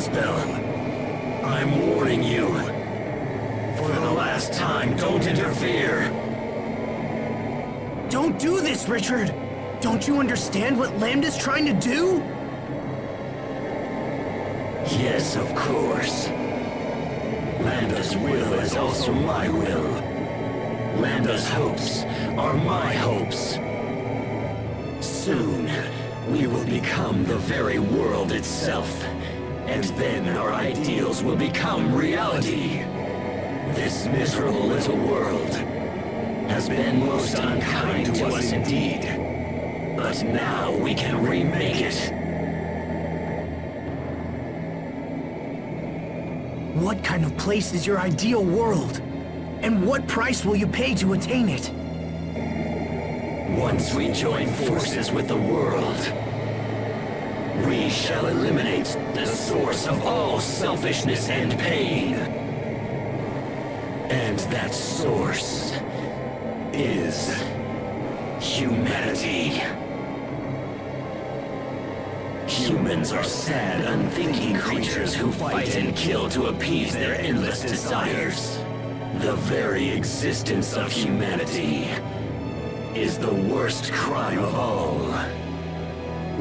spell. I'm warning you. For the last time, don't interfere. Don't do this, Richard! Don't you understand what Lambda's trying to do? Yes, of course. Lambda's will is also my will. Lambda's hopes are my hopes. Soon, we will become the very world itself. And then our ideals will become reality. This miserable little world has been most unkind to us indeed. But now we can remake it. What kind of place is your ideal world? And what price will you pay to attain it? Once we join forces with the world, we shall eliminate the source of all selfishness and pain. And that source is humanity. Humans are sad, unthinking creatures who fight and kill to appease their endless desires. The very existence of humanity is the worst crime of all.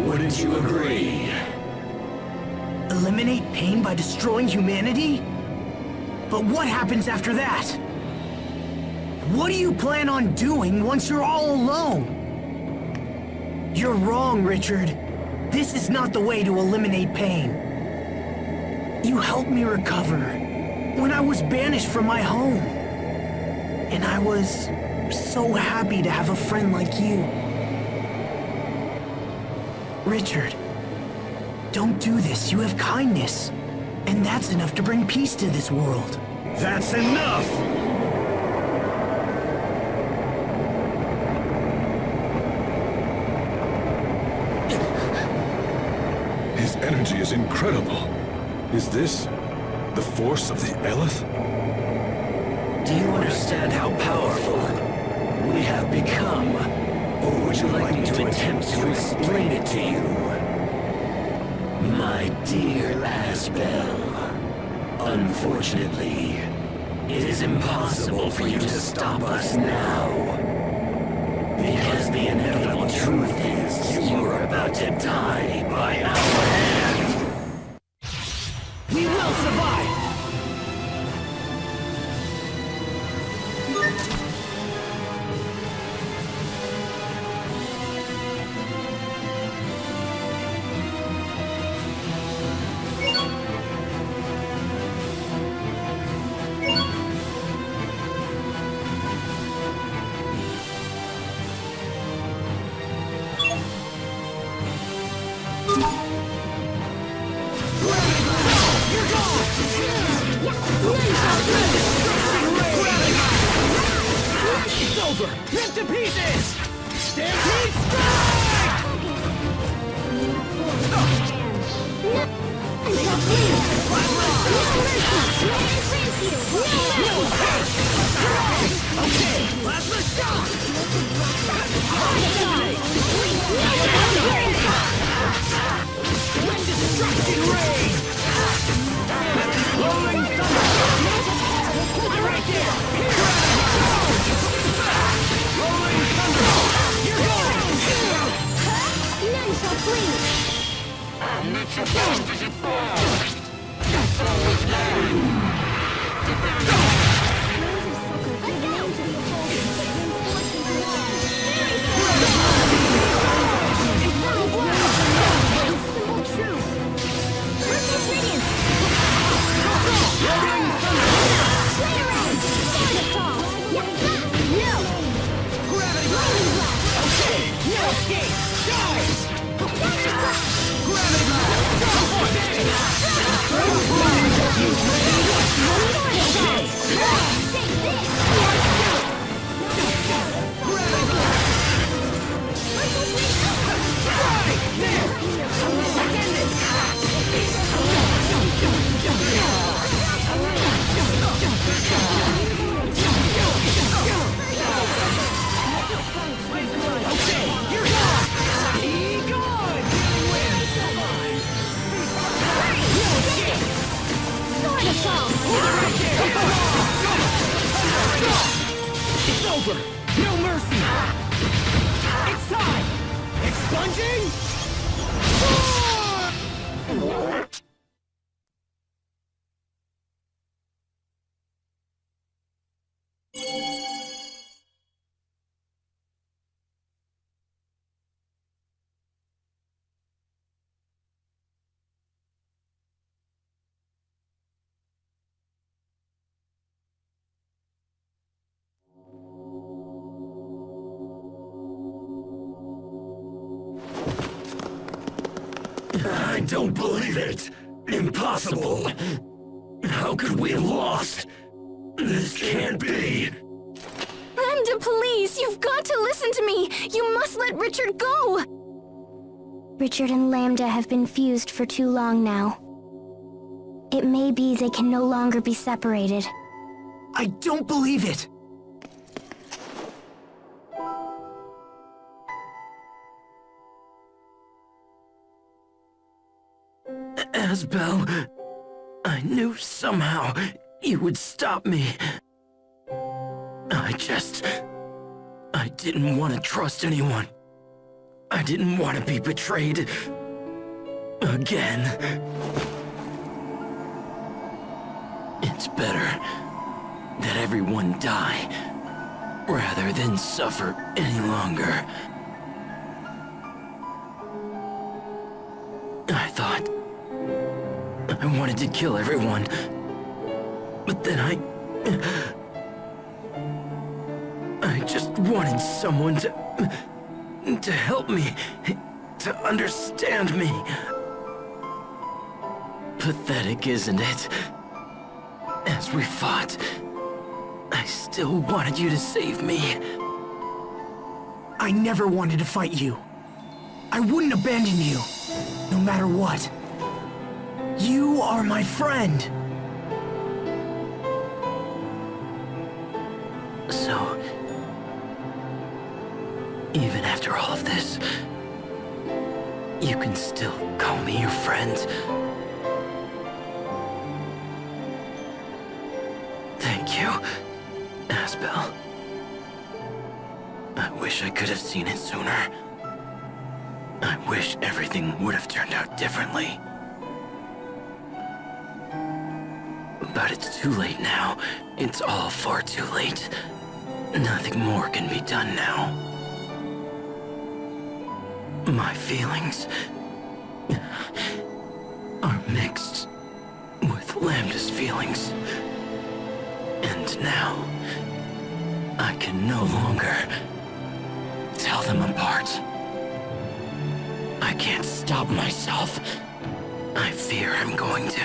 Wouldn't you agree? Eliminate pain by destroying humanity? But what happens after that? What do you plan on doing once you're all alone? You're wrong, Richard. This is not the way to eliminate pain. You helped me recover when I was banished from my home. And I was so happy to have a friend like you. Richard, don't do this. You have kindness. And that's enough to bring peace to this world. That's enough! His energy is incredible. Is this the force of the Eleth? Do you understand how powerful we have become? Or would you like me to attempt to explain it to you? My dear Asbel, unfortunately, it is impossible for you to stop us now. Because the inevitable truth is you are about to die by our hand. We will survive! It's over! Rip to pieces! Stampede strike! Okay, plasma shock! Wind destruction ray! Rolling thunder! Right there! Rolling thunder! You're going! None shall flee! I'm not supposed to fall! That's always there! over! No mercy! It's time! Expunging? I don't believe it! Impossible! How could we have lost? This can't be! Lambda, please! You've got to listen to me! You must let Richard go! Richard and Lambda have been fused for too long now. It may be they can no longer be separated. I don't believe it! Asbel, I knew somehow you would stop me. I didn't want to trust anyone. I didn't want to be betrayed again. It's better that everyone die rather than suffer any longer. I thought I wanted to kill everyone, but then I just wanted someone to help me, to understand me. Pathetic, isn't it? As we fought, I still wanted you to save me. I never wanted to fight you. I wouldn't abandon you, no matter what. You are my friend. So, even after all of this, you can still call me your friend? Thank you, Asbel. I wish I could have seen it sooner. I wish everything would have turned out differently. But it's too late now. It's all far too late. Nothing more can be done now. My feelings are mixed with Lambda's feelings. And now, I can no longer tell them apart. I can't stop myself. I fear I'm going to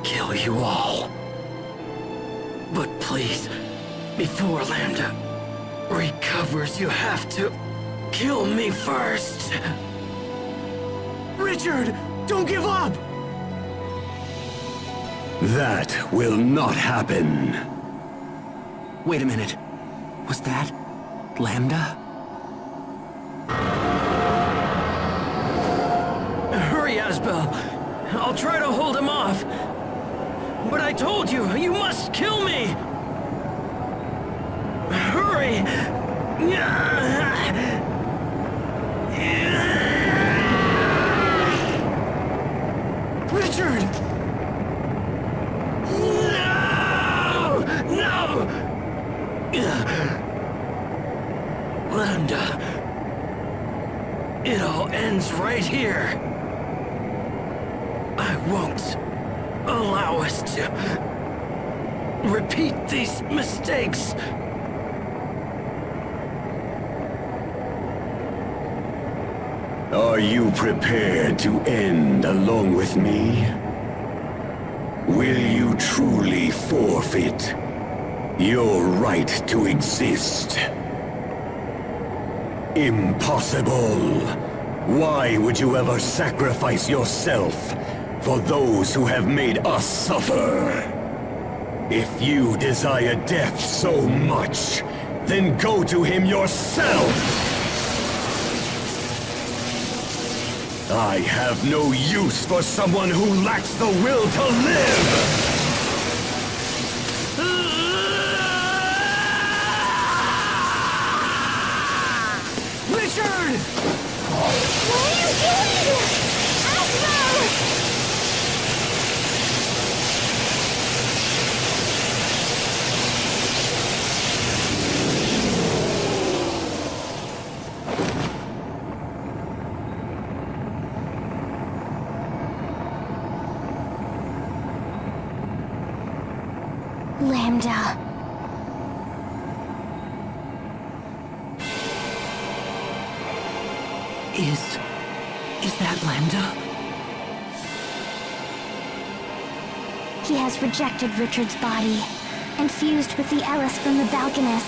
kill you all. But please, before Lambda recovers, you have to kill me first. Richard, don't give up! That will not happen. Wait a minute. Was that Lambda? Hurry, Asbel. I'll try to hold him off. But I told you, you must kill me! Hurry! Richard! No! No! Lambda. It all ends right here. I won't allow us to repeat these mistakes. Are you prepared to end along with me? Will you truly forfeit your right to exist? Impossible! Why would you ever sacrifice yourself for those who have made us suffer? If you desire death so much, then go to him yourself! I have no use for someone who lacks the will to live! What are you doing? Asmo! Lambda. Is that Lambda? He has rejected Richard's body and fused with the Ellis from the Balconess.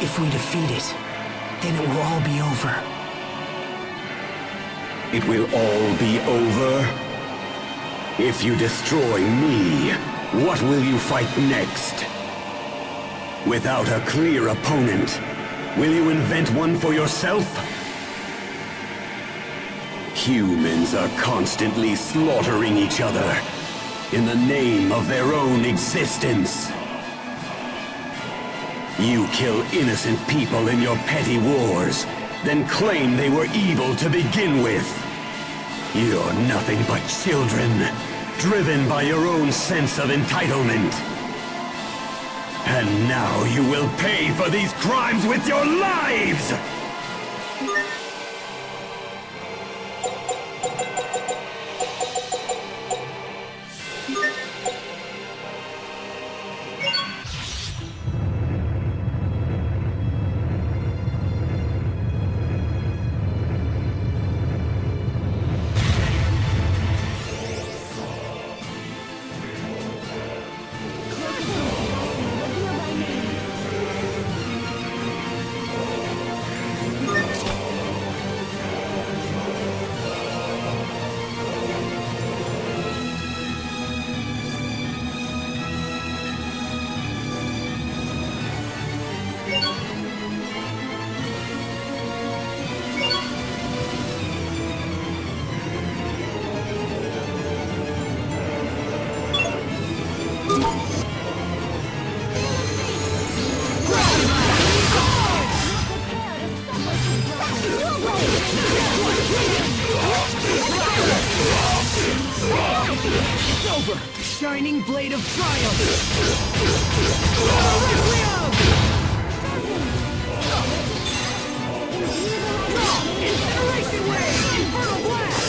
If we defeat it, then it will all be over. It will all be over? If you destroy me, what will you fight next? Without a clear opponent, will you invent one for yourself? Humans are constantly slaughtering each other in the name of their own existence. You kill innocent people in your petty wars, then claim they were evil to begin with. You're nothing but children, driven by your own sense of entitlement. And now you will pay for these crimes with your lives! Shining blade of triumph! Incineration wave! Infernal blast!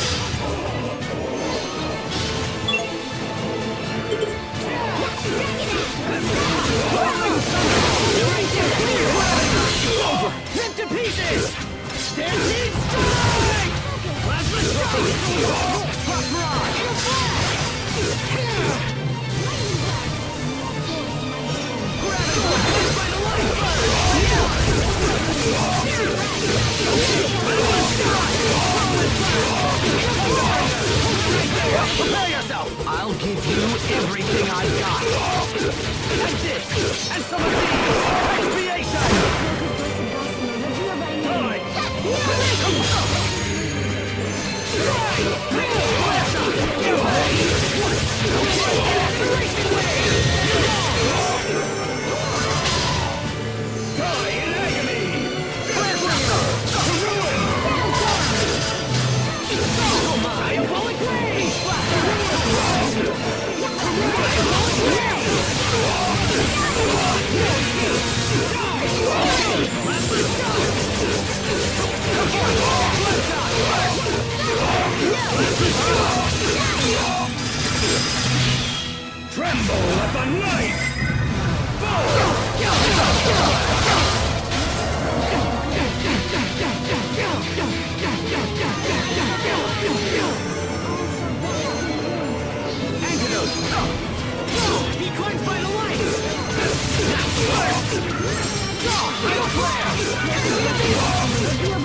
Over! Ripped to pieces! Stampede strike! Plasma strike! Pop rock! Prepare yourself! I'll give you everything I've got! And this! And some of these! Expiation! Tremble at the knife! Antidote! Be cleansed by the light! Idle flare!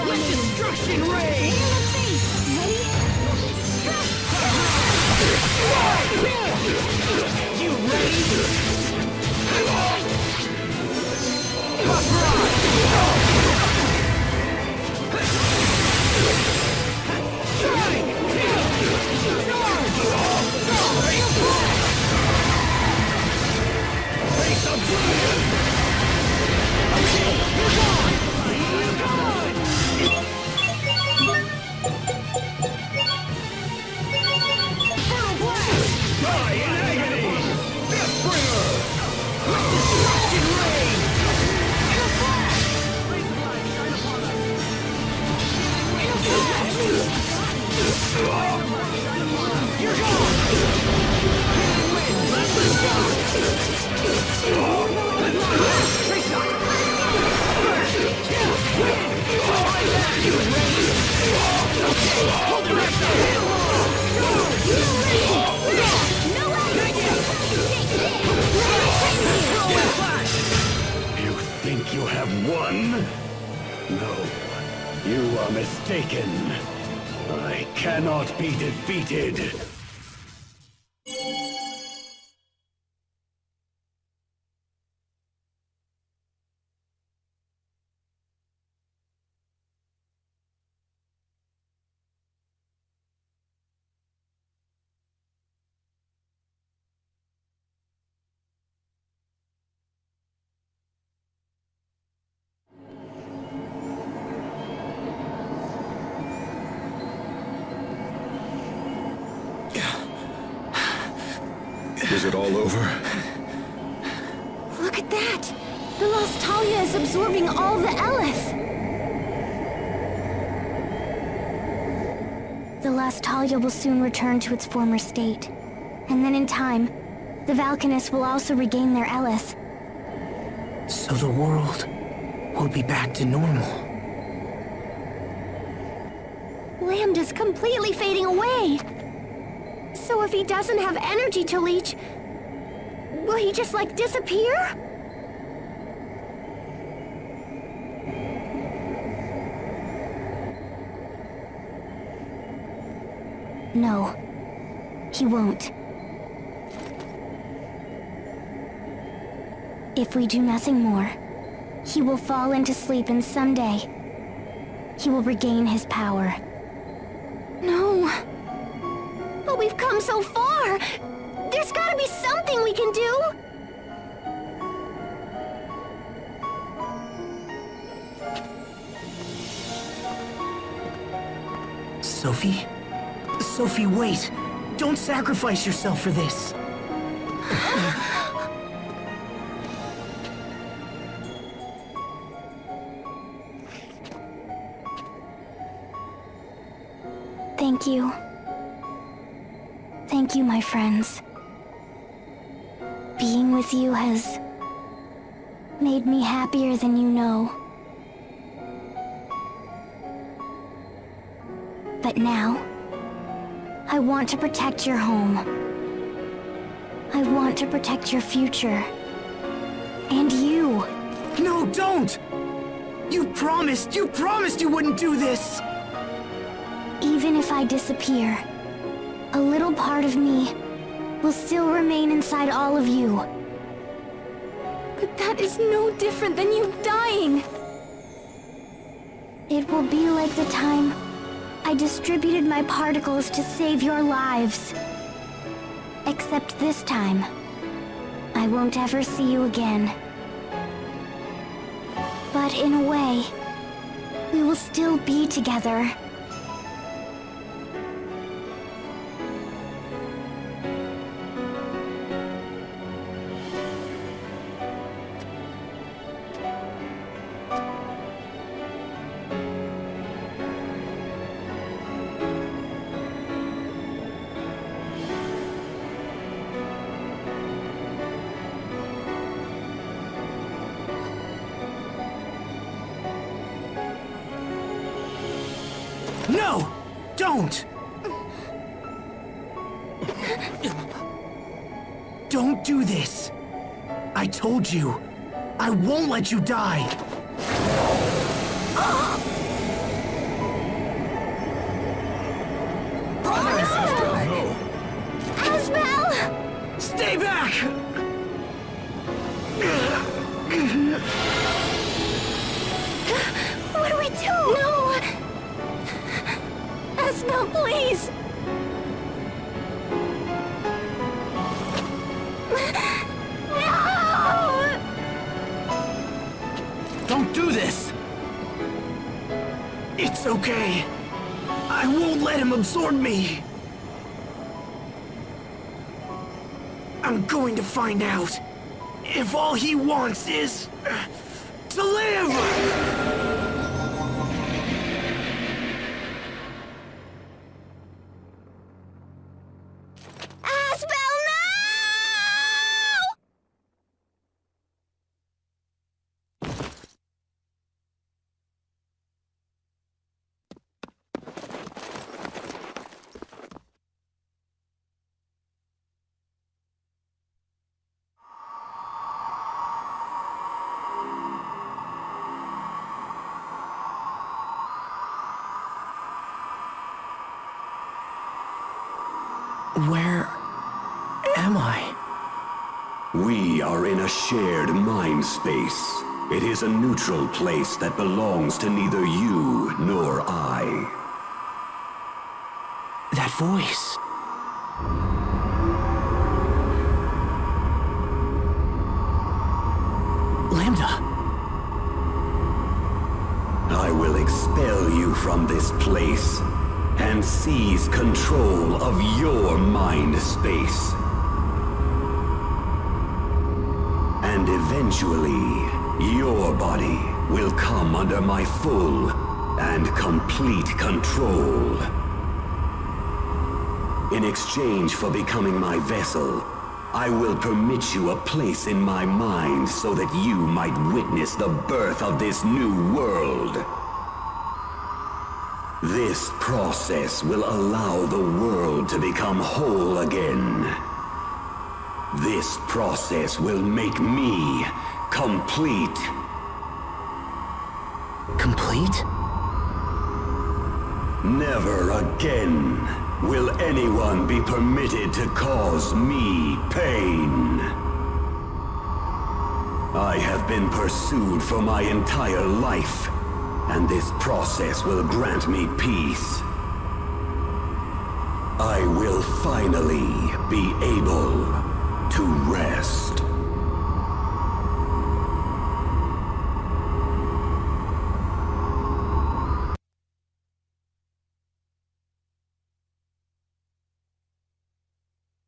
With destruction ray! You ready? Charge! You think you have won? No, you are mistaken. I cannot be defeated. Is it all over? Look at that! The Lost Talia is absorbing all the Eleth! The Lost Talia will soon return to its former state. And then in time, the Valkanists will also regain their Eleth. So the world will be back to normal. Lambda's completely fading away! So if he doesn't have energy to leech, will he just, like, disappear? No, he won't. If we do nothing more, he will fall into sleep and someday, he will regain his power. No. But we've come so far! There's gotta be something we can do! Sophie? Sophie, wait! Don't sacrifice yourself for this! Thank you. Thank you, my friends. Being with you has made me happier than you know. But now, I want to protect your home. I want to protect your future. And you. No, don't! You promised you wouldn't do this! Even if I disappear, a little part of me will still remain inside all of you. But that is no different than you dying! It will be like the time I distributed my particles to save your lives. Except this time, I won't ever see you again. But in a way, we will still be together. No! Don't! Don't do this! I told you, I won't let you die! Asbel! Stay back! What do we do? No! Asbel, please! No! Don't do this! It's okay. I won't let him absorb me. I'm going to find out if all he wants is to live! Where am I? We are in a shared mind space. It is a neutral place that belongs to neither you nor I. That voice. Lambda. I will expel you from this place and seize control of your mind space. And eventually, your body will come under my full and complete control. In exchange for becoming my vessel, I will permit you a place in my mind so that you might witness the birth of this new world. This process will allow the world to become whole again. This process will make me complete. Complete? Never again will anyone be permitted to cause me pain. I have been pursued for my entire life, and this process will grant me peace. I will finally be able to rest.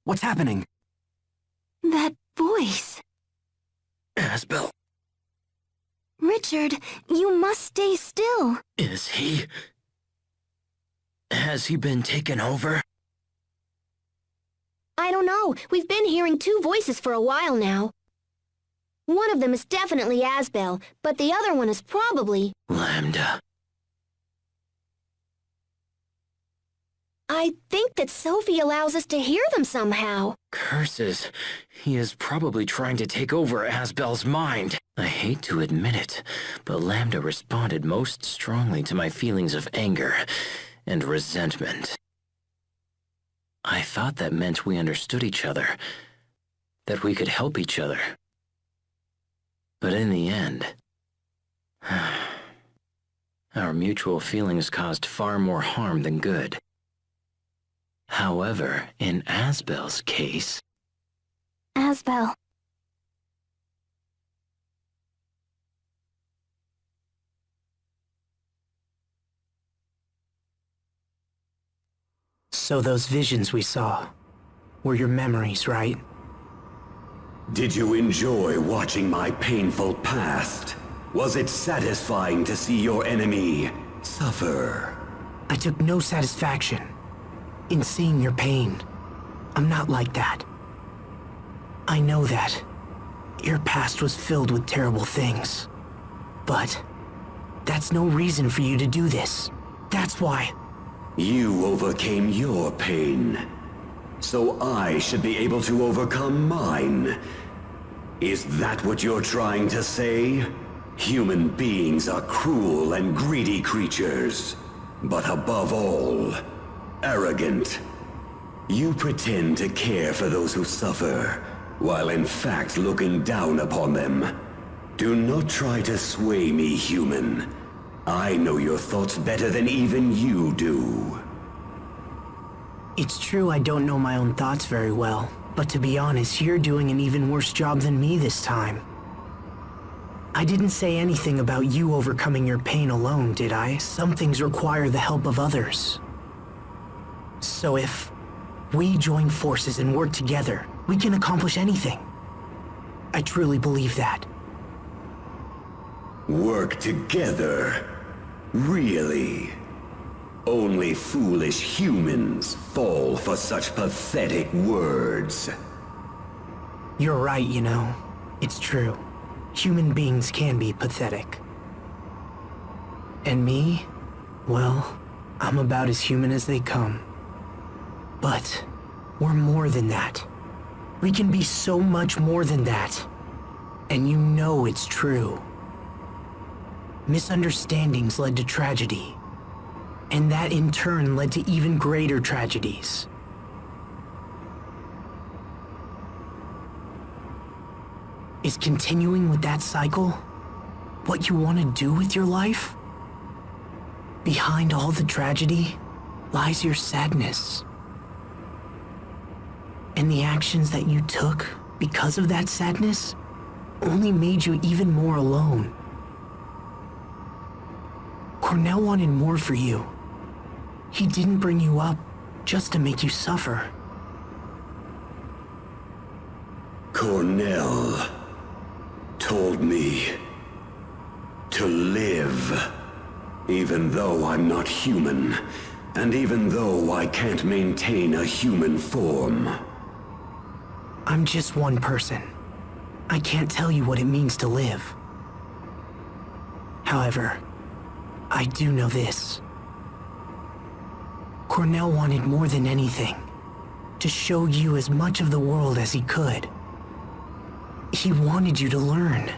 What's happening? That voice. Asbel, Richard, you must stay still. is he... Has he been taken over? I don't know. We've been hearing two voices for a while now. One of them is definitely Asbel, but the other one is probably... Lambda. I think that Sophie allows us to hear them somehow. Curses. He is probably trying to take over Asbel's mind. I hate to admit it, but Lambda responded most strongly to my feelings of anger and resentment. I thought that meant we understood each other, that we could help each other. But in the end, our mutual feelings caused far more harm than good. However, in Asbel's case... Asbel. So those visions we saw were your memories, right? Did you enjoy watching my painful past? Was it satisfying to see your enemy suffer? I took no satisfaction in seeing your pain. I'm not like that. I know that your past was filled with terrible things. But that's no reason for you to do this. That's why. You overcame your pain, so I should be able to overcome mine. Is that what you're trying to say? Human beings are cruel and greedy creatures, but above all, arrogant. You pretend to care for those who suffer, while in fact looking down upon them. Do not try to sway me, human. I know your thoughts better than even you do. It's true I don't know my own thoughts very well, but to be honest, you're doing an even worse job than me this time. I didn't say anything about you overcoming your pain alone, did I? Some things require the help of others. So if we join forces and work together, we can accomplish anything. I truly believe that. Work together? Really? Only foolish humans fall for such pathetic words. You're right, you know. It's true. Human beings can be pathetic. And me? Well, I'm about as human as they come. But we're more than that. We can be so much more than that. And you know it's true. Misunderstandings led to tragedy. And that in turn led to even greater tragedies. Is continuing with that cycle what you want to do with your life? Behind all the tragedy lies your sadness. And the actions that you took because of that sadness only made you even more alone. Cornell wanted more for you. He didn't bring you up just to make you suffer. Cornell told me to live, even though I'm not human, and even though I can't maintain a human form. I'm just one person. I can't tell you what it means to live. However, I do know this. Cornell wanted more than anything to show you as much of the world as he could. He wanted you to learn,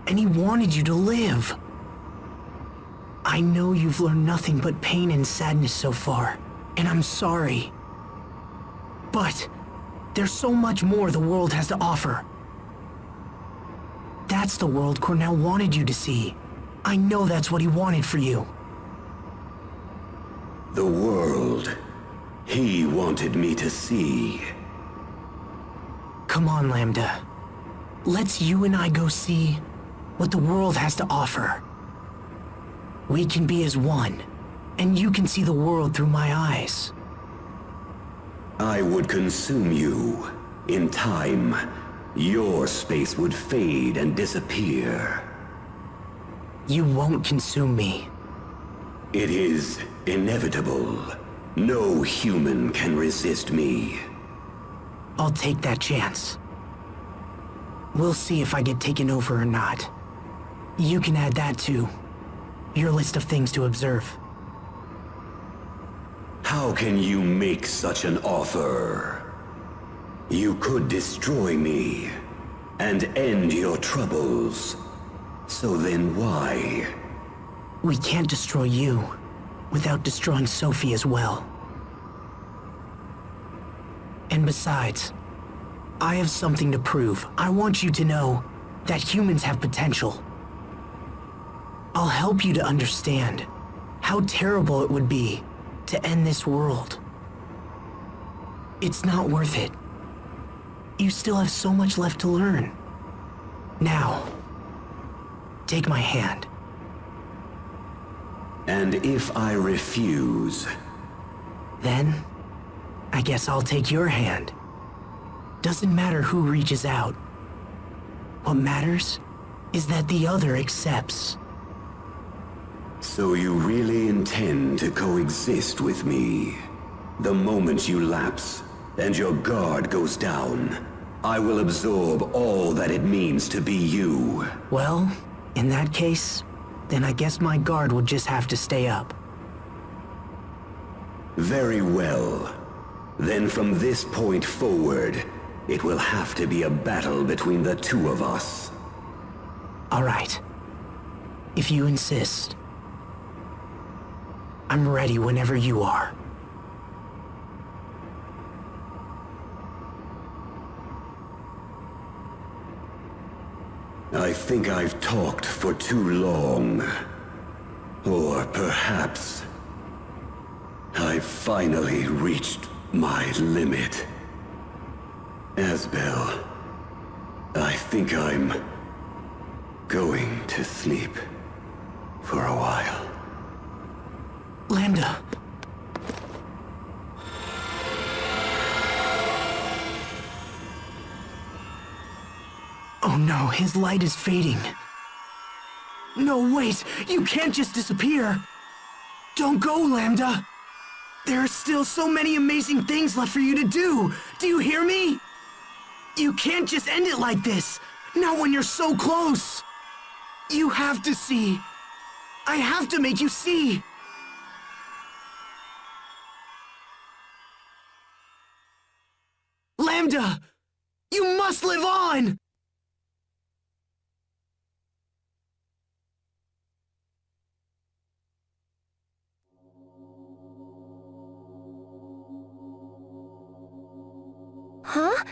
and he wanted you to live. I know you've learned nothing but pain and sadness so far, and I'm sorry. But there's so much more the world has to offer. That's the world Cornell wanted you to see. I know that's what he wanted for you. The world he wanted me to see. Come on, Lambda. Let's you and I go see what the world has to offer. We can be as one, and you can see the world through my eyes. I would consume you. In time, your space would fade and disappear. You won't consume me. It is inevitable. No human can resist me. I'll take that chance. We'll see if I get taken over or not. You can add that to your list of things to observe. How can you make such an offer? You could destroy me and end your troubles. So then why? We can't destroy you without destroying Sophie as well. And besides, I have something to prove. I want you to know that humans have potential. I'll help you to understand how terrible it would be to end this world. It's not worth it. You still have so much left to learn. Now, take my hand. And if I refuse? Then, I guess I'll take your hand. Doesn't matter who reaches out. What matters is that the other accepts. So you really intend to coexist with me? The moment you lapse and your guard goes down, I will absorb all that it means to be you. Well, in that case, then I guess my guard would just have to stay up. Very well. Then from this point forward, it will have to be a battle between the two of us. All right. If you insist. I'm ready whenever you are. I think I've talked for too long. Or perhaps I've finally reached my limit. Asbel, I think I'm going to sleep for a while. Lambda. Oh no, his light is fading. No, wait! You can't just disappear! Don't go, Lambda! There are still so many amazing things left for you to do! Do you hear me? You can't just end it like this! Not when you're so close! You have to see! I have to make you see! Lambda! You must live on! Huh?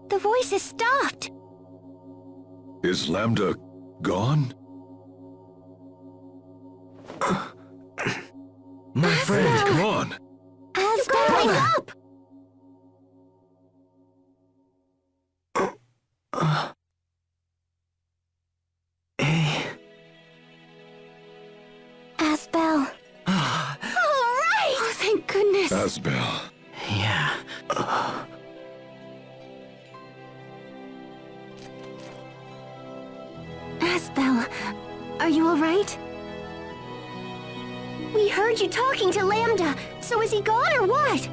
The voice has stopped. Is Lambda gone? My friend! Come on! Asbel! Wake up! Hey. Asbel. All right! Oh, thank goodness. Asbel. Yeah. Asbel, are you all right? We heard you talking to Lambda, so is he gone or what?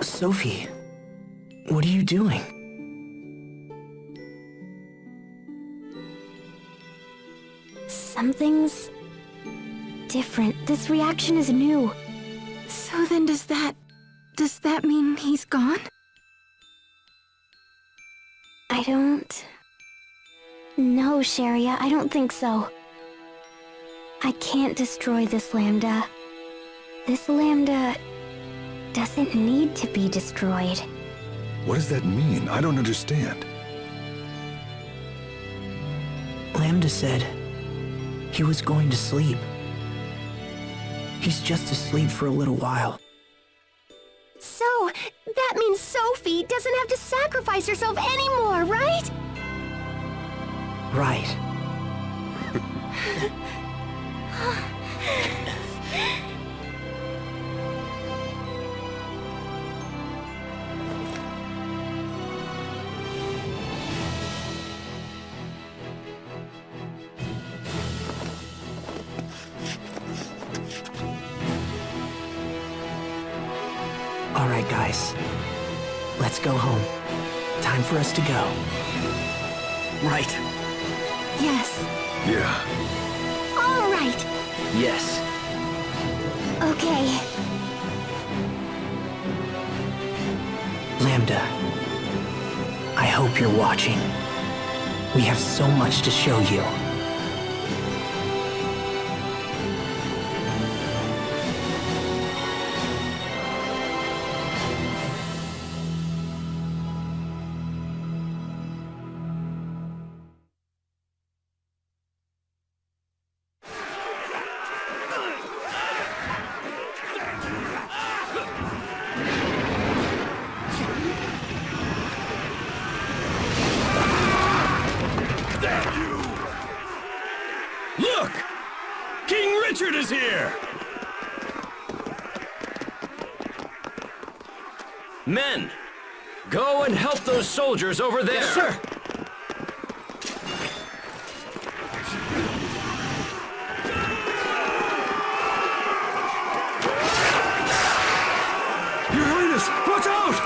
Sophie, what are you doing? Something's different. This reaction is new. So then does that mean he's gone? I don't... No, Sharia, I don't think so. I can't destroy this Lambda. This Lambda doesn't need to be destroyed. What does that mean? I don't understand. Lambda said he was going to sleep. He's just asleep for a little while. So, that means Sophie doesn't have to sacrifice herself anymore, right? Right. All right, guys. Let's go home. Time for us to go. Right. Yes. Yeah. All right. Yes. Okay. Lambda, I hope you're watching. We have so much to show you. Look! King Richard is here! Men, go and help those soldiers over there! Yes, sir! Your Highness, watch out!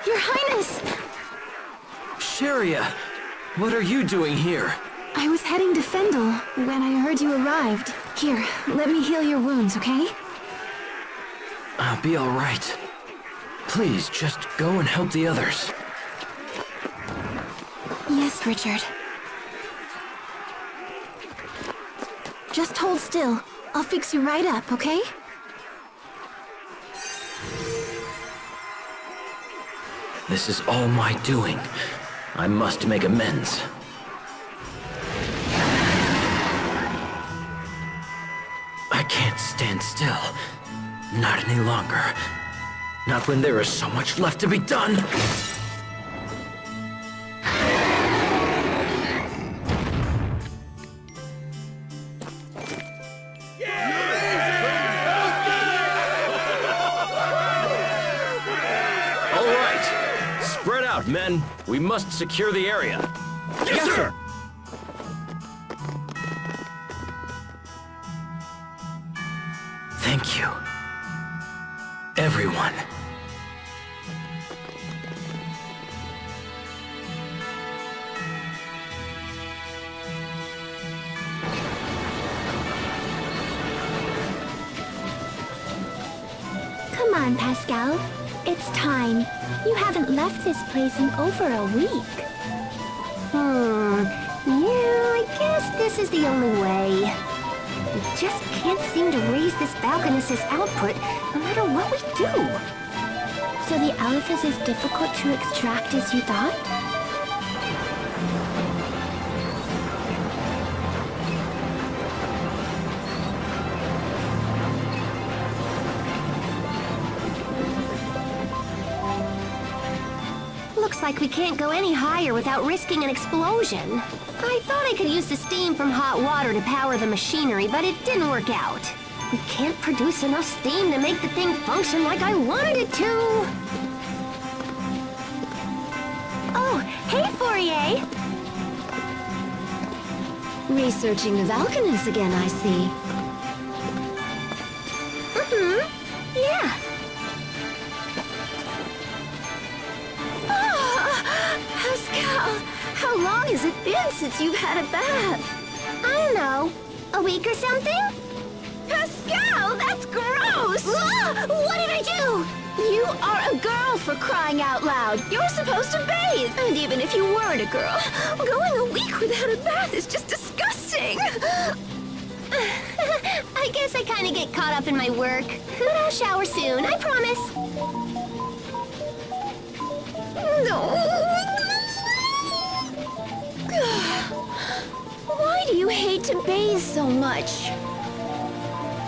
Your Highness! Sharia, what are you doing here? I was heading to Fendel when I heard you arrived. Here, let me heal your wounds, okay? I'll be all right. Please, just go and help the others. Yes, Richard. Just hold still. I'll fix you right up, okay? This is all my doing. I must make amends. I can't stand still. Not any longer. Not when there is so much left to be done. All right. Spread out, men. We must secure the area. Yes, sir! Thank you. Everyone. Come on, Pascal. It's time. You haven't left this place in over a week. Yeah, I guess guess this is the only way. We just can't seem to raise this balconess's output no matter what we do. So the aleph is as difficult to extract as you thought? Looks like we can't go any higher without risking an explosion. I thought I could use the steam from hot water to power the machinery, but it didn't work out. We can't produce enough steam to make the thing function like I wanted it to. Oh, hey, Fourier! Researching the balconies again, I see. Yeah. Pascal, how long has it been since you've had a bath? I don't know. A week or something? Pascal, that's gross! What did I do? You are a girl, for crying out loud. You're supposed to bathe. And even if you weren't a girl, going a week without a bath is just disgusting. I guess I kind of get caught up in my work. But I'll shower soon, I promise. Why do you hate to bathe so much?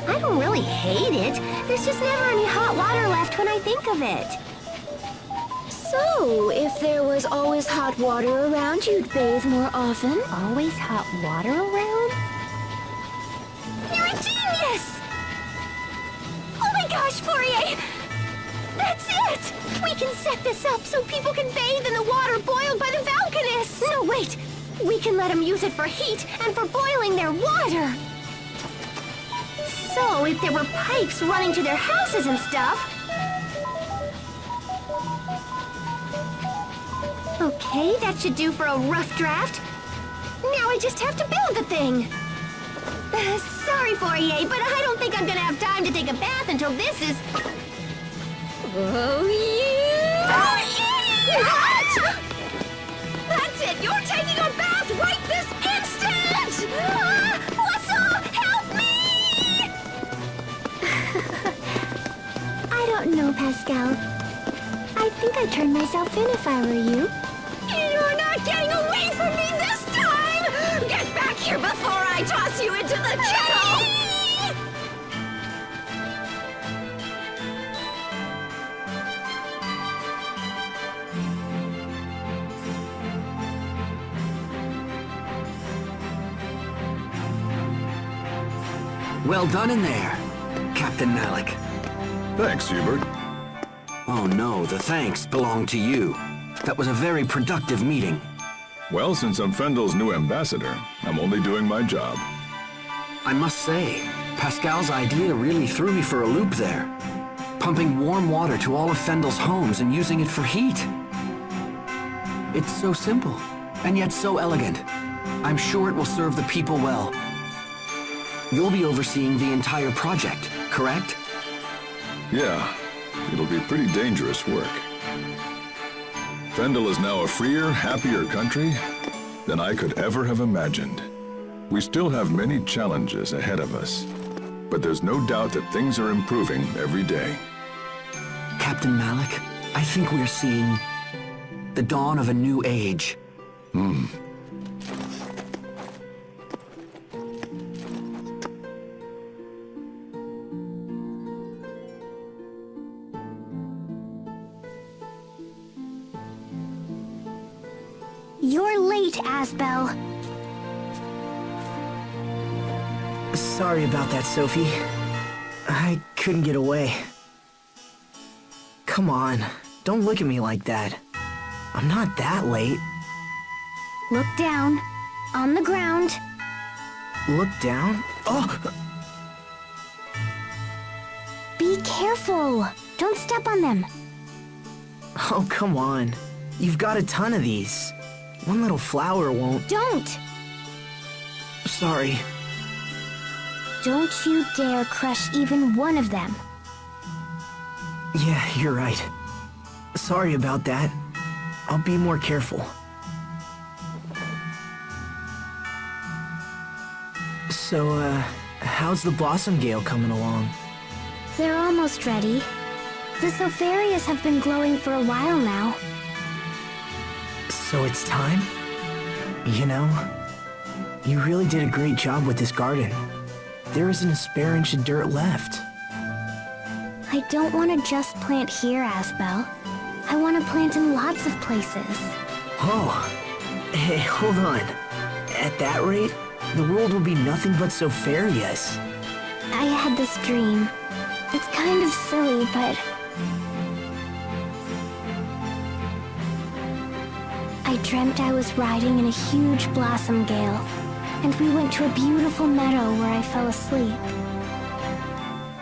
I don't really hate it. There's just never any hot water left when I think of it. So, if there was always hot water around, you'd bathe more often? Always hot water around? You're a genius! Oh my gosh, Fourier! That's it! We can set this up so people can bathe in the water boiled by the balconists! No, wait! We can let them use it for heat and for boiling their water! So, if there were pipes running to their houses and stuff... Okay, that should do for a rough draft. Now I just have to build the thing. Sorry, Fourier, but I don't think I'm gonna have time to take a bath until this is... Oh, yeah! What? That's it! You're taking a bath right this instant! What's up? Help me! I don't know, Pascal. I think I'd turn myself in if I were you. You're not getting away from me this time! Get back here before I toss you into the kettle! Well done in there, Captain Malik. Thanks, Hubert. Oh no, the thanks belong to you. That was a very productive meeting. Well, since I'm Fendel's new ambassador, I'm only doing my job. I must say, Pascal's idea really threw me for a loop there. Pumping warm water to all of Fendel's homes and using it for heat. It's so simple, and yet so elegant. I'm sure it will serve the people well. You'll be overseeing the entire project, correct? Yeah, it'll be pretty dangerous work. Fendel is now a freer, happier country than I could ever have imagined. We still have many challenges ahead of us, but there's no doubt that things are improving every day. Captain Malik, I think we're seeing the dawn of a new age. You're late, Asbel. Sorry about that, Sophie. I couldn't get away. Come on, don't look at me like that. I'm not that late. Look down. On the ground. Look down? Oh! Be careful. Don't step on them. Oh, come on. You've got a ton of these. One little flower won't... Don't. Sorry. Don't you dare crush even one of them. Yeah, you're right. Sorry about that. I'll be more careful. So, how's the Blossom Gale coming along? They're almost ready. The Sopharias have been glowing for a while now. So it's time? You know, you really did a great job with this garden. There isn't a spare inch of dirt left. I don't want to just plant here, Asbel. I want to plant in lots of places. Oh, hey, hold on. At that rate, the world will be nothing but Sopharias. I had this dream. It's kind of silly, but... I dreamt I was riding in a huge blossom gale, and we went to a beautiful meadow where I fell asleep.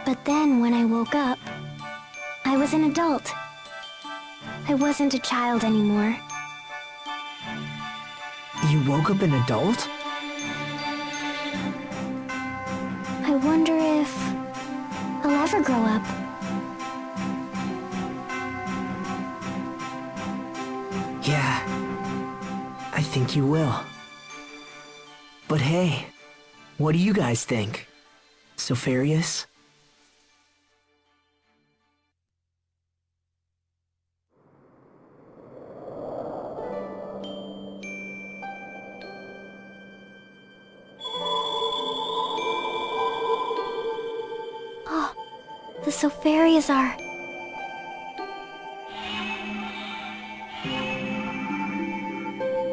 But then, when I woke up, I was an adult. I wasn't a child anymore. You woke up an adult? I wonder if I'll ever grow up. Yeah, I think you will. But hey, what do you guys think? Sopharias? The Sopharias are...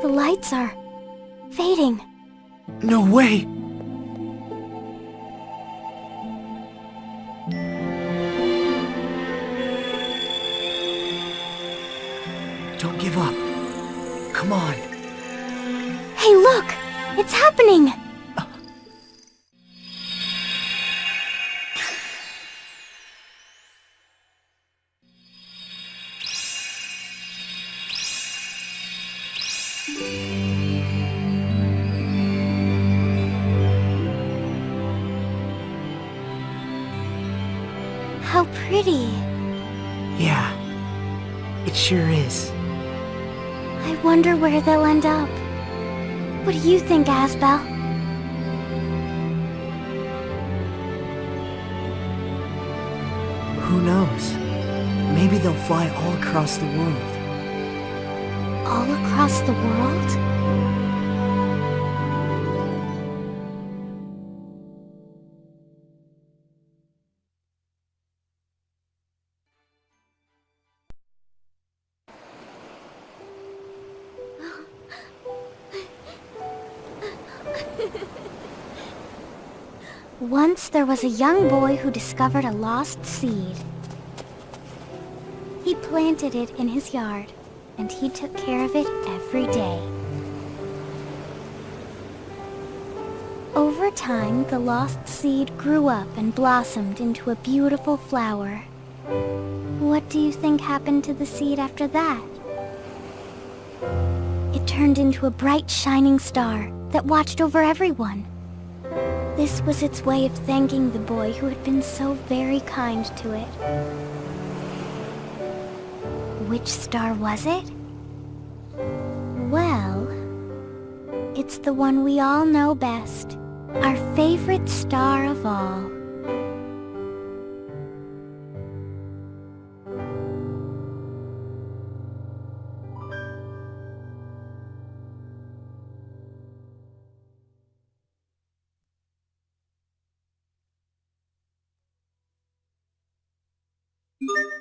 The lights are... fading. No way! Don't give up. Come on. Hey, look! It's happening! How pretty. Yeah, it sure is. I wonder where they'll end up. What do you think, Asbel? Who knows? Maybe they'll fly all across the world. All across the world? Once there was a young boy who discovered a lost seed. He planted it in his yard, and he took care of it every day. Over time, the lost seed grew up and blossomed into a beautiful flower. What do you think happened to the seed after that? It turned into a bright, shining star that watched over everyone. This was its way of thanking the boy who had been so very kind to it. Which star was it? Well, it's the one we all know best, our favorite star of all. You